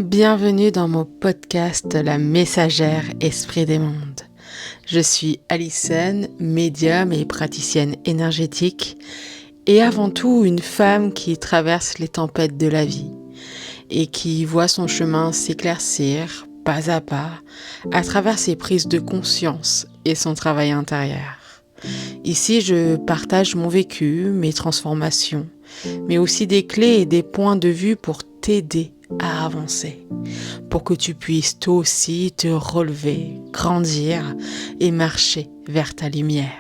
Bienvenue dans mon podcast La Messagère Esprit des Mondes. Je suis Alison, médium et praticienne énergétique et avant tout une femme qui traverse les tempêtes de la vie et qui voit son chemin s'éclaircir pas à travers ses prises de conscience et son travail intérieur. Ici, je partage mon vécu, mes transformations, mais aussi des clés et des points de vue pour t'aider à avancer, pour que tu puisses toi aussi te relever, grandir et marcher vers ta lumière.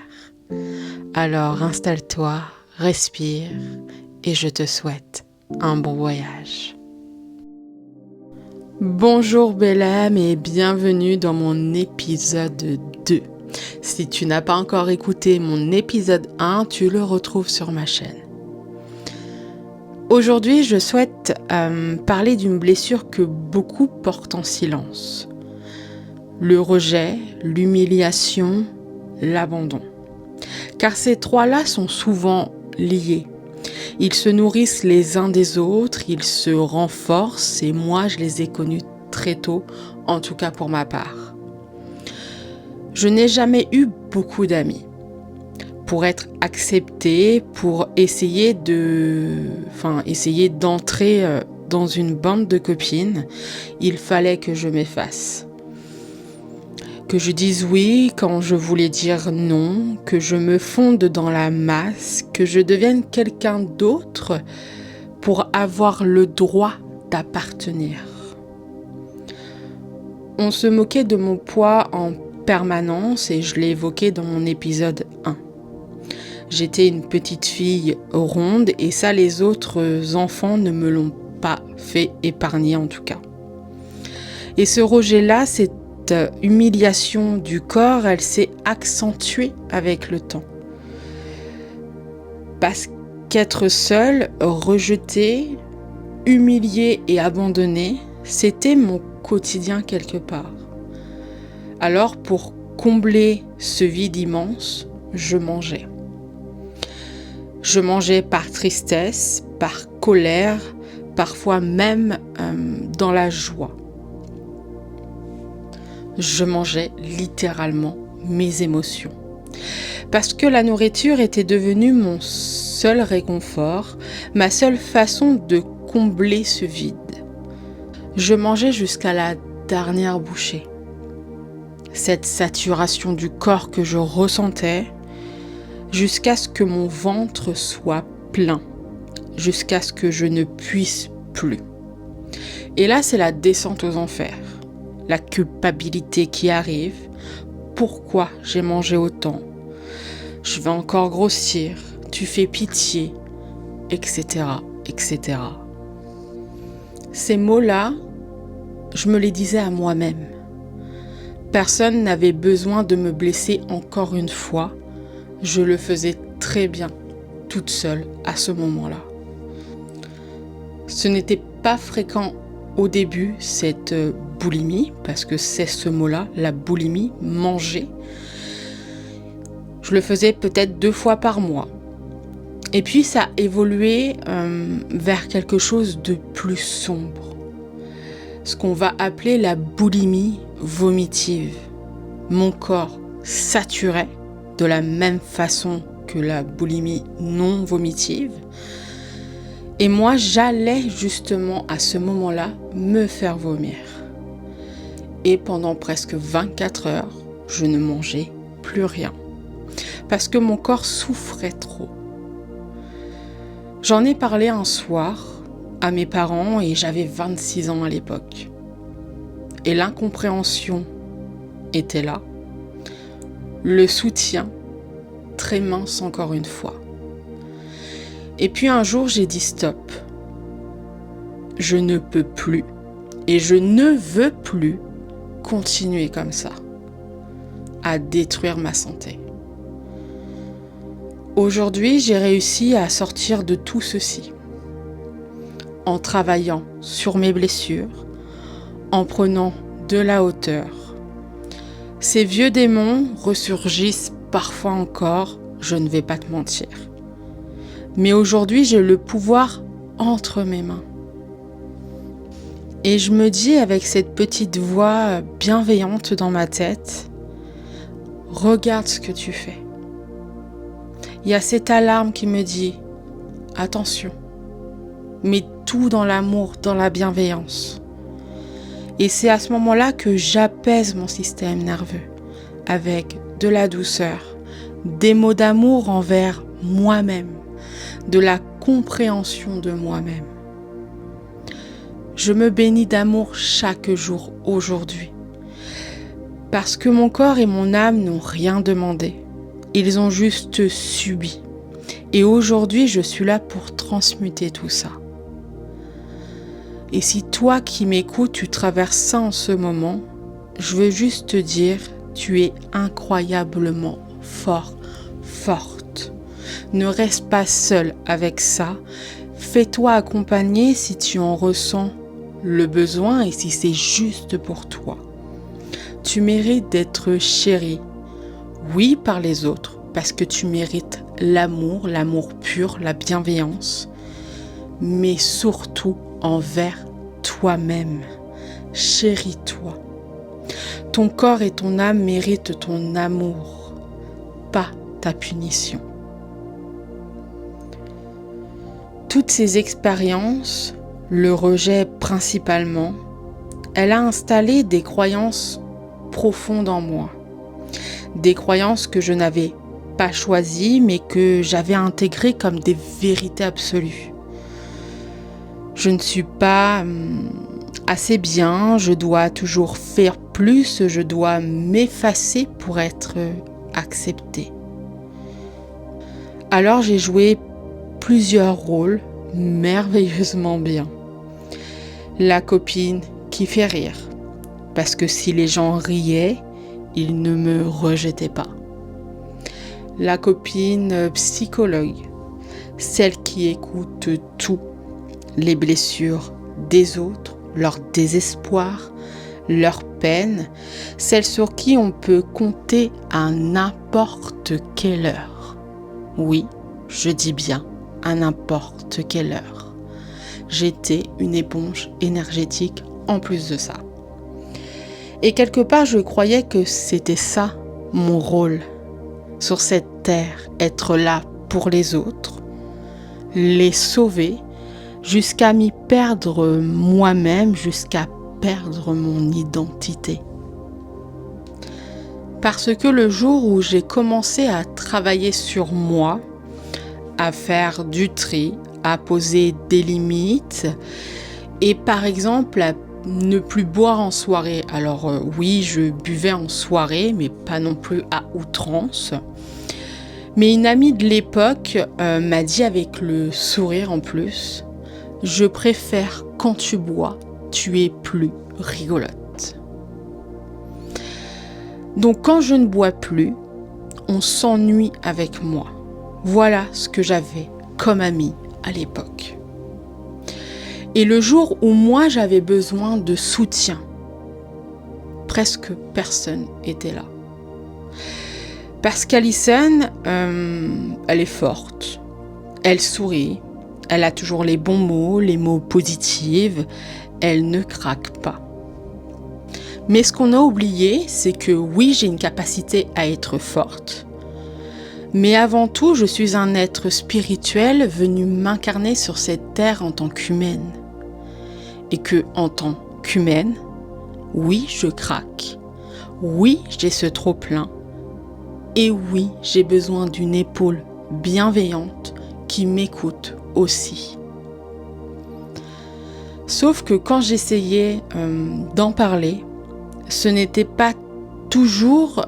Alors installe-toi, respire et je te souhaite un bon voyage. Bonjour belle âme et bienvenue dans mon épisode 2. Si tu n'as pas encore écouté mon épisode 1, tu le retrouves sur ma chaîne. Aujourd'hui, je souhaite parler d'une blessure que beaucoup portent en silence. Le rejet, l'humiliation, l'abandon. Car ces trois-là sont souvent liés. Ils se nourrissent les uns des autres, ils se renforcent et moi, je les ai connus très tôt, en tout cas pour ma part. Je n'ai jamais eu beaucoup d'amis. Pour être acceptée, pour essayer d'entrer dans une bande de copines, il fallait que je m'efface. Que je dise oui quand je voulais dire non, que je me fonde dans la masse, que je devienne quelqu'un d'autre pour avoir le droit d'appartenir. On se moquait de mon poids en permanence et je l'ai évoqué dans mon épisode 1. J'étais une petite fille ronde et ça, les autres enfants ne me l'ont pas fait épargner en tout cas. Et ce rejet-là, cette humiliation du corps, elle s'est accentuée avec le temps. Parce qu'être seule, rejetée, humiliée et abandonnée, c'était mon quotidien quelque part. Alors pour combler ce vide immense, je mangeais. Je mangeais par tristesse, par colère, parfois même dans la joie. Je mangeais littéralement mes émotions. Parce que la nourriture était devenue mon seul réconfort, ma seule façon de combler ce vide. Je mangeais jusqu'à la dernière bouchée. Cette saturation du corps que je ressentais, jusqu'à ce que mon ventre soit plein, jusqu'à ce que je ne puisse plus. Et là, c'est la descente aux enfers, la culpabilité qui arrive. Pourquoi j'ai mangé autant? Je vais encore grossir, tu fais pitié, etc., etc. Ces mots-là, je me les disais à moi-même. Personne n'avait besoin de me blesser encore une fois. Je le faisais très bien, toute seule, à ce moment-là. Ce n'était pas fréquent au début, cette boulimie, parce que c'est ce mot-là, la boulimie, manger. Je le faisais peut-être 2 fois par mois. Et puis ça a évolué vers quelque chose de plus sombre. Ce qu'on va appeler la boulimie vomitive. Mon corps saturait de la même façon que la boulimie non vomitive. Et moi, j'allais justement à ce moment-là me faire vomir. Et pendant presque 24 heures, je ne mangeais plus rien. Parce que mon corps souffrait trop. J'en ai parlé un soir à mes parents et j'avais 26 ans à l'époque. Et l'incompréhension était là. Le soutien, très mince encore une fois. Et puis un jour, j'ai dit stop. Je ne peux plus et je ne veux plus continuer comme ça, à détruire ma santé. Aujourd'hui, j'ai réussi à sortir de tout ceci, en travaillant sur mes blessures, en prenant de la hauteur. Ces vieux démons ressurgissent parfois encore, je ne vais pas te mentir. Mais aujourd'hui, j'ai le pouvoir entre mes mains. Et je me dis avec cette petite voix bienveillante dans ma tête, regarde ce que tu fais. Il y a cette alarme qui me dit, attention, mets tout dans l'amour, dans la bienveillance. Et c'est à ce moment-là que j'apaise mon système nerveux avec de la douceur, des mots d'amour envers moi-même, de la compréhension de moi-même. Je me bénis d'amour chaque jour aujourd'hui, parce que mon corps et mon âme n'ont rien demandé. Ils ont juste subi. Et aujourd'hui, je suis là pour transmuter tout ça. Et si toi qui m'écoutes, tu traverses ça en ce moment, je veux juste te dire, tu es incroyablement fort, forte. Ne reste pas seul avec ça. Fais-toi accompagner si tu en ressens le besoin et si c'est juste pour toi. Tu mérites d'être chéri, oui, par les autres, parce que tu mérites l'amour pur, la bienveillance, mais surtout envers toi-même. Chéris-toi. Ton corps et ton âme méritent ton amour, pas ta punition. Toutes ces expériences, le rejet principalement, elle a installé des croyances profondes en moi. Des croyances que je n'avais pas choisies, mais que j'avais intégrées comme des vérités absolues. Je ne suis pas assez bien, je dois toujours faire plus, je dois m'effacer pour être acceptée. Alors j'ai joué plusieurs rôles merveilleusement bien. La copine qui fait rire, parce que si les gens riaient, ils ne me rejetaient pas. La copine psychologue, celle qui écoute tout, les blessures des autres, leur désespoir, leur peine, celle sur qui on peut compter à n'importe quelle heure. Oui, je dis bien à n'importe quelle heure. J'étais une éponge énergétique en plus de ça. Et quelque part, je croyais que c'était ça, mon rôle sur cette terre, être là pour les autres, les sauver, jusqu'à m'y perdre moi-même, jusqu'à perdre mon identité. Parce que le jour où j'ai commencé à travailler sur moi, à faire du tri, à poser des limites, et par exemple à ne plus boire en soirée. Alors oui, je buvais en soirée, mais pas non plus à outrance. Mais une amie de l'époque m'a dit avec le sourire en plus, « Je préfère quand tu bois, tu es plus rigolote. » Donc quand je ne bois plus, on s'ennuie avec moi. Voilà ce que j'avais comme amie à l'époque. Et le jour où moi j'avais besoin de soutien, presque personne était là. Parce qu'Alison, elle est forte, elle sourit, elle a toujours les bons mots, les mots positifs, elle ne craque pas. Mais ce qu'on a oublié, c'est que oui, j'ai une capacité à être forte, mais avant tout, je suis un être spirituel venu m'incarner sur cette terre en tant qu'humaine. Et que, en tant qu'humaine, oui, je craque. Oui, j'ai ce trop-plein. Et oui, j'ai besoin d'une épaule bienveillante qui m'écoute aussi. Sauf que quand j'essayais d'en parler, ce n'était pas toujours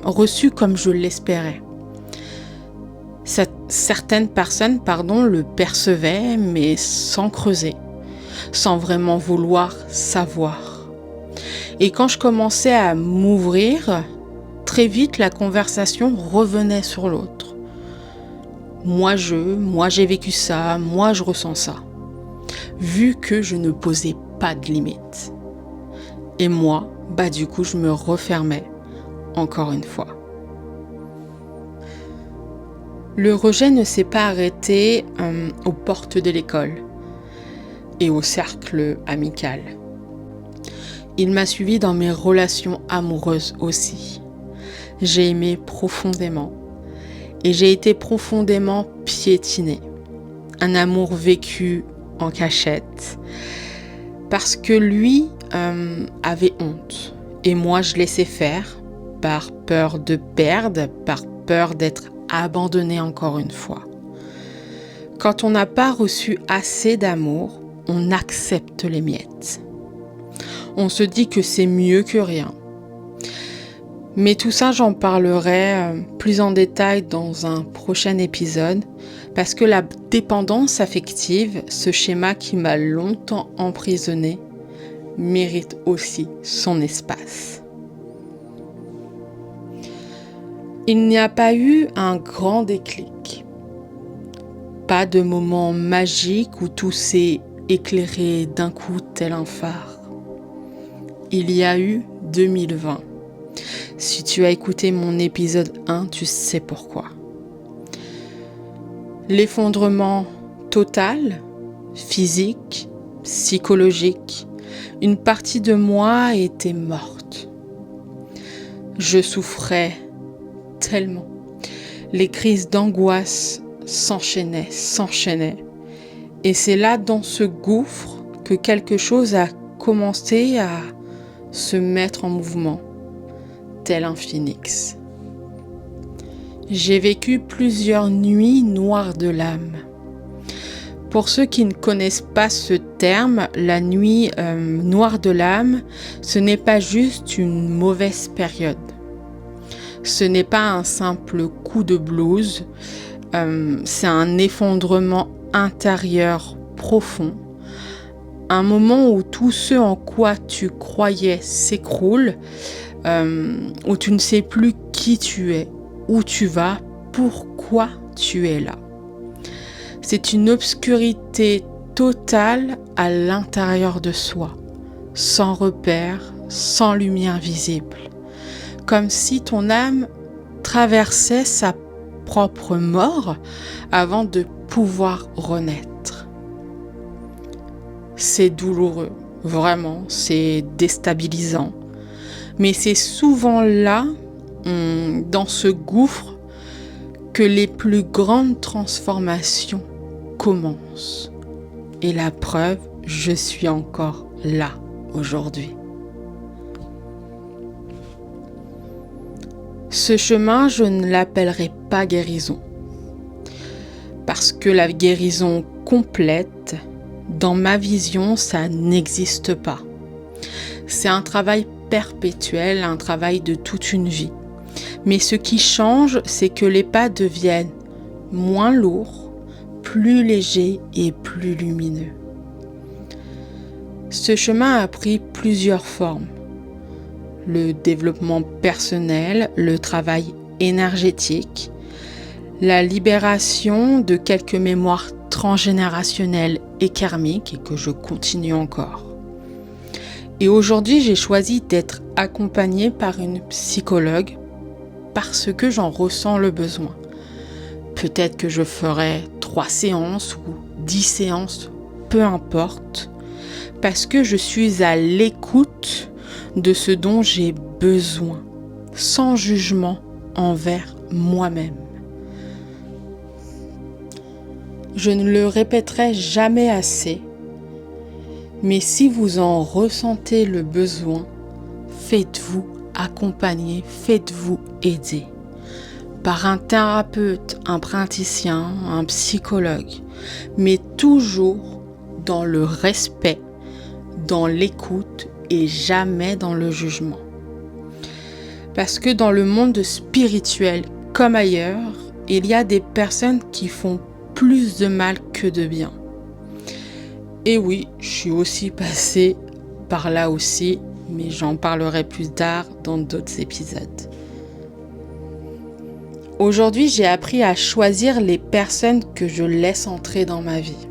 reçu comme je l'espérais. Certaines personnes, le percevaient, mais sans creuser, sans vraiment vouloir savoir. Et quand je commençais à m'ouvrir, très vite la conversation revenait sur l'autre. Moi j'ai vécu ça, moi je ressens ça. Vu que je ne posais pas de limites. Et moi, du coup, je me refermais, encore une fois. Le rejet ne s'est pas arrêté aux portes de l'école et au cercle amical. il m'a suivi dans mes relations amoureuses aussi. J'ai aimé profondément et j'ai été profondément piétinée. Un amour vécu en cachette parce que lui avait honte et moi je laissais faire par peur de perdre, par peur d'être abandonnée encore une fois. Quand on n'a pas reçu assez d'amour, on accepte les miettes. On se dit que c'est mieux que rien. Mais tout ça, j'en parlerai plus en détail dans un prochain épisode parce que la dépendance affective, ce schéma qui m'a longtemps emprisonnée, mérite aussi son espace. Il n'y a pas eu un grand déclic. Pas de moment magique où tout s'est éclairé d'un coup tel un phare. Il y a eu 2020. Si tu as écouté mon épisode 1, tu sais pourquoi. L'effondrement total, physique, psychologique, une partie de moi était morte. Je souffrais tellement. Les crises d'angoisse s'enchaînaient. Et c'est là, dans ce gouffre, que quelque chose a commencé à se mettre en mouvement, tel un phénix. J'ai vécu plusieurs nuits noires de l'âme. Pour ceux qui ne connaissent pas ce terme, la nuit noire de l'âme, ce n'est pas juste une mauvaise période. Ce n'est pas un simple coup de blues, c'est un effondrement intérieur profond. Un moment où tout ce en quoi tu croyais s'écroule, où tu ne sais plus qui tu es, où tu vas, pourquoi tu es là. C'est une obscurité totale à l'intérieur de soi, sans repère, sans lumière visible, comme si ton âme traversait sa propre mort avant de pouvoir renaître. C'est douloureux, vraiment, c'est déstabilisant, mais c'est souvent là, dans ce gouffre, que les plus grandes transformations commencent. Et la preuve, je suis encore là aujourd'hui. Ce chemin, je ne l'appellerai pas guérison. Parce que la guérison complète, dans ma vision, ça n'existe pas. C'est un travail perpétuel, un travail de toute une vie. Mais ce qui change, c'est que les pas deviennent moins lourds, plus légers et plus lumineux. Ce chemin a pris plusieurs formes. Le développement personnel, le travail énergétique, la libération de quelques mémoires transgénérationnelles et karmiques et que je continue encore. Et aujourd'hui, j'ai choisi d'être accompagnée par une psychologue parce que j'en ressens le besoin. Peut-être que je ferai 3 séances ou 10 séances, peu importe, parce que je suis à l'écoute de ce dont j'ai besoin, sans jugement envers moi-même. Je ne le répéterai jamais assez, mais si vous en ressentez le besoin, faites-vous accompagner, faites-vous aider par un thérapeute, un praticien, un psychologue, mais toujours dans le respect, dans l'écoute et jamais dans le jugement. Parce que dans le monde spirituel comme ailleurs, il y a des personnes qui font plus de mal que de bien. Et oui, je suis aussi passée par là aussi, mais j'en parlerai plus tard dans d'autres épisodes. Aujourd'hui, j'ai appris à choisir les personnes que je laisse entrer dans ma vie.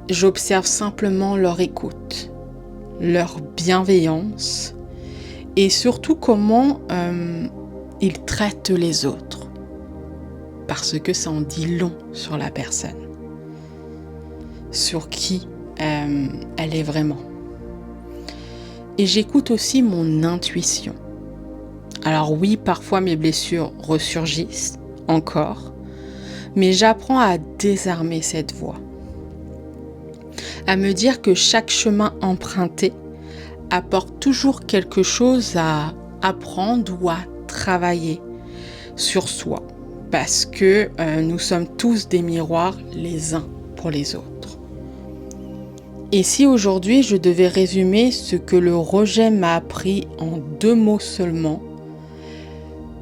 J'observe simplement leur écoute, leur bienveillance et surtout comment ils traitent les autres. Parce que ça en dit long sur la personne, sur qui elle est vraiment. Et j'écoute aussi mon intuition. Alors oui, parfois mes blessures ressurgissent encore, mais j'apprends à désarmer cette voix. À me dire que chaque chemin emprunté apporte toujours quelque chose à apprendre ou à travailler sur soi. Parce que nous sommes tous des miroirs les uns pour les autres. Et si aujourd'hui je devais résumer ce que le rejet m'a appris en 2 mots seulement,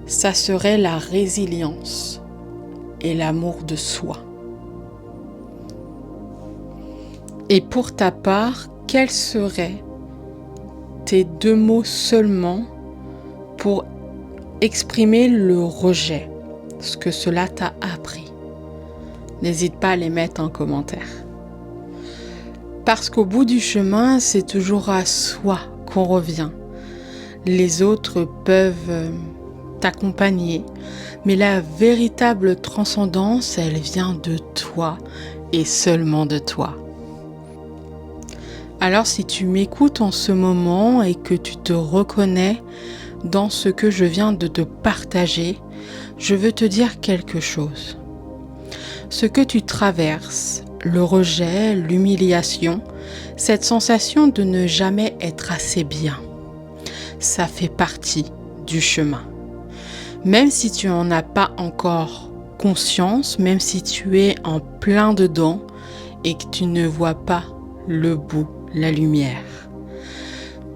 ça serait la résilience et l'amour de soi. Et pour ta part, quels seraient tes 2 mots seulement pour exprimer le rejet, ce que cela t'a appris? N'hésite pas à les mettre en commentaire. Parce qu'au bout du chemin, c'est toujours à soi qu'on revient. Les autres peuvent t'accompagner, mais la véritable transcendance, elle vient de toi et seulement de toi. Alors si tu m'écoutes en ce moment et que tu te reconnais dans ce que je viens de te partager, je veux te dire quelque chose. Ce que tu traverses, le rejet, l'humiliation, cette sensation de ne jamais être assez bien, ça fait partie du chemin. Même si tu n'en as pas encore conscience, même si tu es en plein dedans et que tu ne vois pas le bout, la lumière.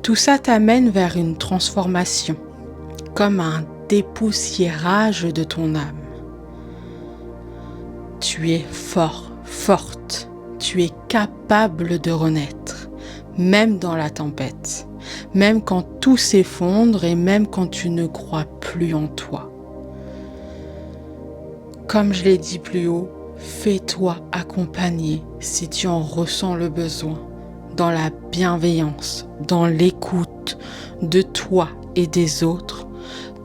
Tout ça t'amène vers une transformation, comme un dépoussiérage de ton âme. Tu es fort, forte, tu es capable de renaître, même dans la tempête, même quand tout s'effondre et même quand tu ne crois plus en toi. Comme je l'ai dit plus haut, fais-toi accompagner si tu en ressens le besoin, dans la bienveillance, dans l'écoute de toi et des autres.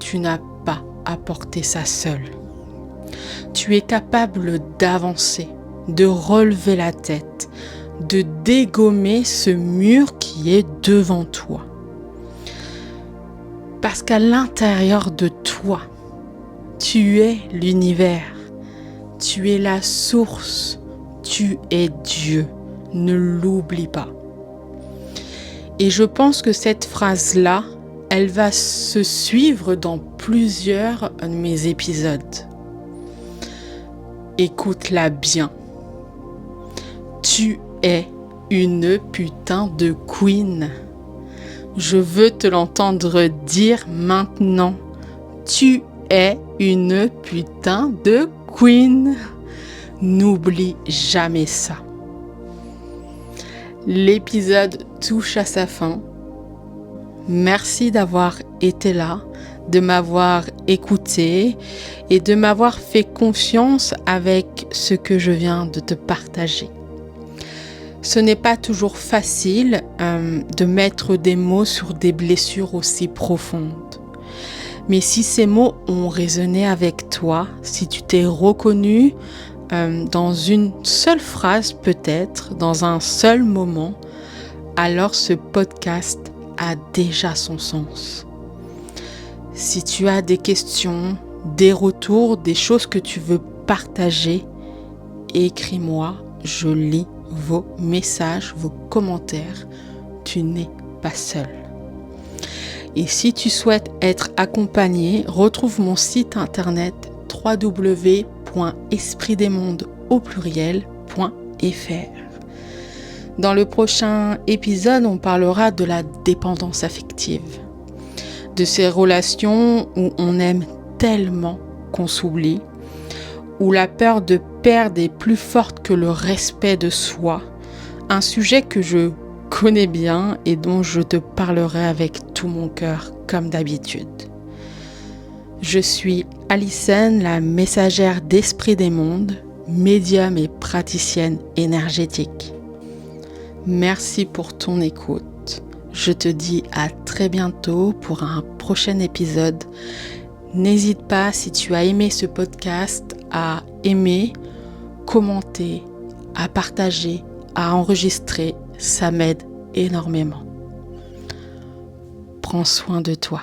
Tu n'as pas à porter ça seul. Tu es capable d'avancer, de relever la tête, de dégommer ce mur qui est devant toi. Parce qu'à l'intérieur de toi, tu es l'univers, tu es la source, tu es Dieu. Ne l'oublie pas. Et je pense que cette phrase-là, elle va se suivre dans plusieurs de mes épisodes. Écoute-la bien. Tu es une putain de queen. Je veux te l'entendre dire maintenant. Tu es une putain de queen. N'oublie jamais ça. L'épisode touche à sa fin. Merci d'avoir été là, de m'avoir écouté et de m'avoir fait confiance avec ce que je viens de te partager. Ce n'est pas toujours facile de mettre des mots sur des blessures aussi profondes. Mais si ces mots ont résonné avec toi, si tu t'es reconnu dans une seule phrase peut-être, dans un seul moment, alors ce podcast a déjà son sens. Si tu as des questions, des retours, des choses que tu veux partager, écris-moi, je lis vos messages, vos commentaires. Tu n'es pas seul. Et si tu souhaites être accompagné, retrouve mon site internet www.espritdesmondes.fr. Dans le prochain épisode, on parlera de la dépendance affective, de ces relations où on aime tellement qu'on s'oublie, où la peur de perdre est plus forte que le respect de soi, un sujet que je connais bien et dont je te parlerai avec tout mon cœur comme d'habitude. Je suis Alicenne, la messagère d'Esprit des Mondes, médium et praticienne énergétique. Merci pour ton écoute. Je te dis à très bientôt pour un prochain épisode. N'hésite pas, si tu as aimé ce podcast, à aimer, commenter, à partager, à enregistrer. Ça m'aide énormément. prends soin de toi.